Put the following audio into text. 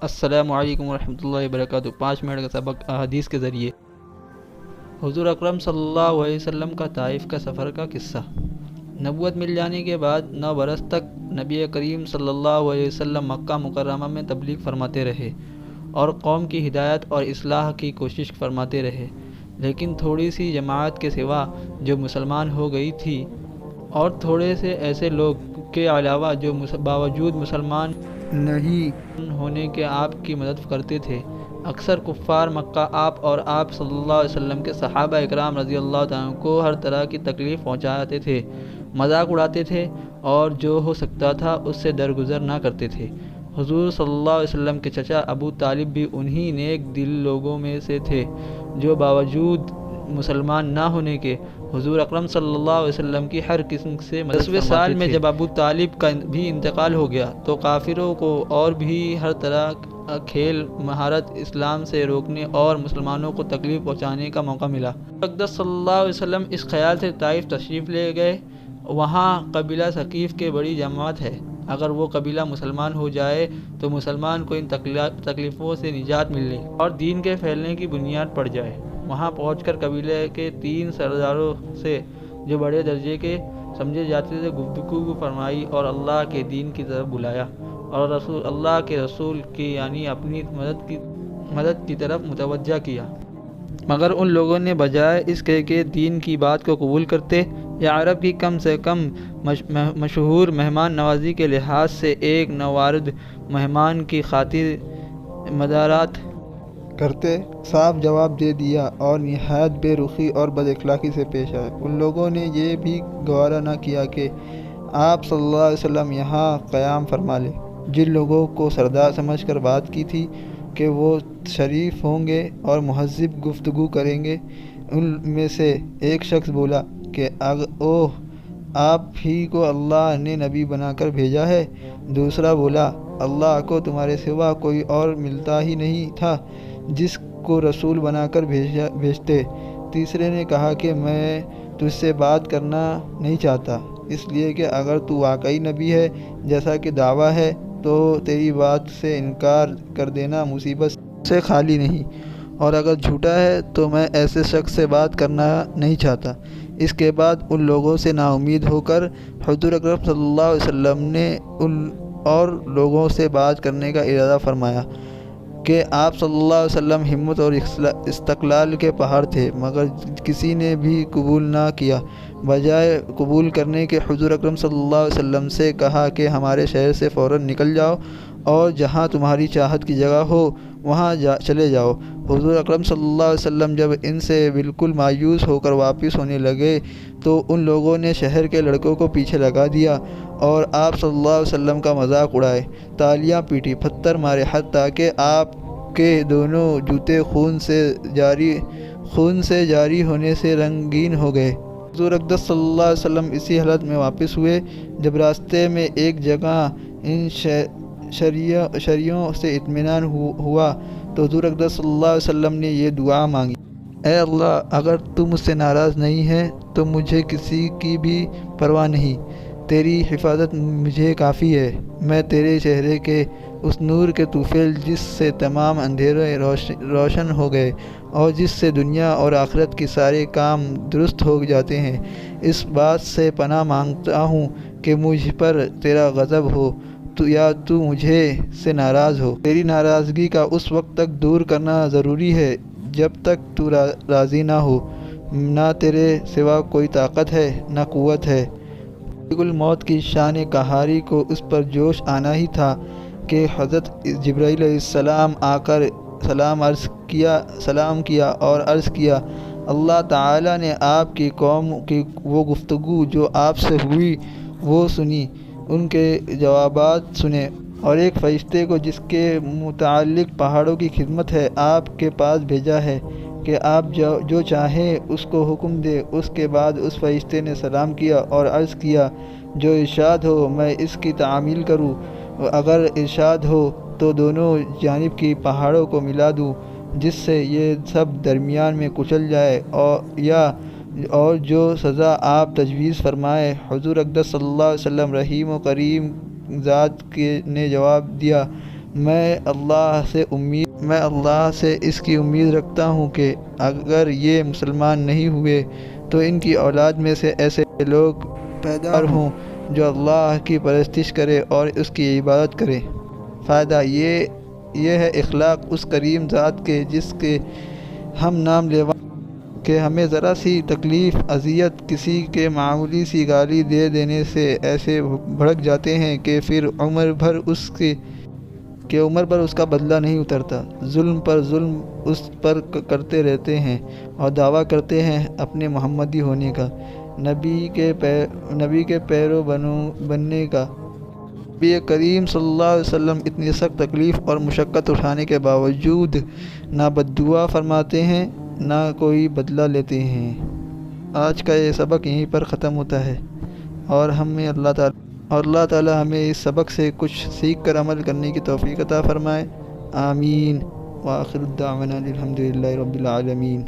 السلام علیکم ورحمۃ اللہ وبرکاتہ۔ 5 منٹ کا سبق احادیث کے ذریعے۔ حضور اکرم صلی اللہ علیہ وسلم کا طائف کا سفر کا قصہ۔ نبوت مل جانے کے بعد 9 برس تک نبی کریم صلی اللہ علیہ وسلم مکہ مکرمہ میں تبلیغ فرماتے رہے اور قوم کی ہدایت اور اصلاح کی کوشش فرماتے رہے، لیکن تھوڑی سی جماعت کے سوا جو مسلمان ہو گئی تھی اور تھوڑے سے ایسے لوگ کے علاوہ جو باوجود مسلمان نہیں ہونے کے آپ کی مدد کرتے تھے، اکثر کفار مکہ آپ اور آپ صلی اللہ علیہ وسلم کے صحابہ اکرام رضی اللہ تعالیٰ عنہ کو ہر طرح کی تکلیف پہنچاتے تھے، مذاق اڑاتے تھے اور جو ہو سکتا تھا اس سے درگزر نہ کرتے تھے۔ حضور صلی اللہ علیہ وسلم کے چچا ابو طالب بھی انہی نیک دل لوگوں میں سے تھے جو باوجود مسلمان نہ ہونے کے حضور اکرم صلی اللہ علیہ وسلم کی ہر قسم سے مدد فرماتے تھے۔ 10ویں سال میں جب ابو طالب کا بھی انتقال ہو گیا تو کافروں کو اور بھی ہر طرح کھیل مہارت اسلام سے روکنے اور مسلمانوں کو تکلیف پہنچانے کا موقع ملا۔ اقدس صلی اللہ علیہ وسلم اس خیال سے طائف تشریف لے گئے، وہاں قبیلہ ثقیف کے بڑی جماعت ہے، اگر وہ قبیلہ مسلمان ہو جائے تو مسلمان کو ان تکلیفوں سے نجات ملنے اور دین کے پھیلنے کی بنیاد پڑ جائے۔ وہاں پہنچ کر قبیلے کے 3 سرداروں سے جو بڑے درجے کے سمجھے جاتے تھے گفتگو فرمائی اور اللہ کے دین کی طرف بلایا اور اللہ کے رسول کی یعنی اپنی مدد کی طرف متوجہ کیا، مگر ان لوگوں نے بجائے اس کے کہ دین کی بات کو قبول کرتے یا عرب کی کم سے کم مشہور مہمان نوازی کے لحاظ سے ایک نوارد مہمان کی خاطر مدارات کرتے، صاف جواب دے دیا اور نہایت بے رخی اور بد اخلاقی سے پیش آئے۔ ان لوگوں نے یہ بھی گوارا نہ کیا کہ آپ صلی اللہ علیہ وسلم یہاں قیام فرما لیں۔ جن لوگوں کو سردار سمجھ کر بات کی تھی کہ وہ شریف ہوں گے اور مہذب گفتگو کریں گے، ان میں سے ایک شخص بولا کہ اوہ، آپ ہی کو اللہ نے نبی بنا کر بھیجا ہے۔ دوسرا بولا، اللہ کو تمہارے سوا کوئی اور ملتا ہی نہیں تھا جس کو رسول بنا کر بھیجتے۔ تیسرے نے کہا کہ میں تجھ سے بات کرنا نہیں چاہتا، اس لیے کہ اگر تو واقعی نبی ہے جیسا کہ دعویٰ ہے تو تیری بات سے انکار کر دینا مصیبت سے خالی نہیں، اور اگر جھوٹا ہے تو میں ایسے شخص سے بات کرنا نہیں چاہتا۔ اس کے بعد ان لوگوں سے نا امید ہو کر حضور اکرم صلی اللہ علیہ وسلم نے ان اور لوگوں سے بات کرنے کا ارادہ فرمایا کہ آپ صلی اللہ علیہ وسلم ہمت اور استقلال کے پہاڑ تھے، مگر کسی نے بھی قبول نہ کیا۔ بجائے قبول کرنے کے حضور اکرم صلی اللہ علیہ وسلم سے کہا کہ ہمارے شہر سے فوراً نکل جاؤ اور جہاں تمہاری چاہت کی جگہ ہو وہاں چلے جاؤ۔ حضور اکرم صلی اللہ علیہ وسلم جب ان سے بالکل مایوس ہو کر واپس ہونے لگے تو ان لوگوں نے شہر کے لڑکوں کو پیچھے لگا دیا اور آپ صلی اللہ علیہ وسلم کا مذاق اڑائے، تالیاں پیٹی، پتھر مارے، حتیٰ کہ آپ کے دونوں جوتے خون سے جاری ہونے سے رنگین ہو گئے۔ حضور اقدس صلی اللہ علیہ وسلم اسی حالت میں واپس ہوئے۔ جب راستے میں ایک جگہ ان شریوں سے اطمینان ہوا تو حضور اقدس صلی اللہ علیہ وسلم نے یہ دعا مانگی، اے اللہ، اگر تو مجھ سے ناراض نہیں ہے تو مجھے کسی کی بھی پرواہ نہیں، تیری حفاظت مجھے کافی ہے۔ میں تیرے چہرے کے اس نور کے طفیل جس سے تمام اندھیرے روشن ہو گئے اور جس سے دنیا اور آخرت کے سارے کام درست ہو جاتے ہیں، اس بات سے پناہ مانگتا ہوں کہ مجھ پر تیرا غضب ہو یا تو مجھے سے ناراض ہو۔ تیری ناراضگی کا اس وقت تک دور کرنا ضروری ہے جب تک تو راضی نہ ہو۔ نہ تیرے سوا کوئی طاقت ہے نہ قوت ہے۔ ملک الموت کی شان قہاری کو اس پر جوش آنا ہی تھا کہ حضرت جبرائیل علیہ السلام آ کر سلام کیا اور عرض کیا، اللہ تعالیٰ نے آپ کی قوم کی وہ گفتگو جو آپ سے ہوئی وہ سنی، ان کے جوابات سنے، اور ایک فرشتے کو جس کے متعلق پہاڑوں کی خدمت ہے آپ کے پاس بھیجا ہے کہ آپ جو چاہیں اس کو حکم دے۔ اس کے بعد اس فرشتے نے سلام کیا اور عرض کیا، جو ارشاد ہو میں اس کی تعمیل کروں، اگر ارشاد ہو تو دونوں جانب کی پہاڑوں کو ملا دوں جس سے یہ سب درمیان میں کچل جائے، اور جو سزا آپ تجویز فرمائے۔ حضور اقدس صلی اللہ علیہ وسلم رحیم و کریم ذات نے جواب دیا، میں اللہ سے اس کی امید رکھتا ہوں کہ اگر یہ مسلمان نہیں ہوئے تو ان کی اولاد میں سے ایسے لوگ پیدا ہوں جو اللہ کی پرستش کرے اور اس کی عبادت کرے۔ فائدہ یہ ہے اخلاق اس کریم ذات کے جس کے ہم نام لیوا کہ ہمیں ذرا سی تکلیف، اذیت، کسی کے معمولی سی گالی دے دینے سے ایسے بھڑک جاتے ہیں کہ پھر عمر بھر اس کا بدلہ نہیں اترتا، ظلم پر ظلم اس پر کرتے رہتے ہیں اور دعویٰ کرتے ہیں اپنے محمدی ہونے کا، نبی کے پیرو بننے کا۔ نبی کریم صلی اللہ علیہ وسلم اتنی سخت تکلیف اور مشقت اٹھانے کے باوجود نہ بددعا فرماتے ہیں نہ کوئی بدلہ لیتے ہیں۔ آج کا یہ سبق یہیں پر ختم ہوتا ہے اور اللہ تعالی ہمیں اس سبق سے کچھ سیکھ کر عمل کرنے کی توفیق عطا فرمائے۔ آمین۔ وآخر الدعوانا الحمدللہ رب العالمین۔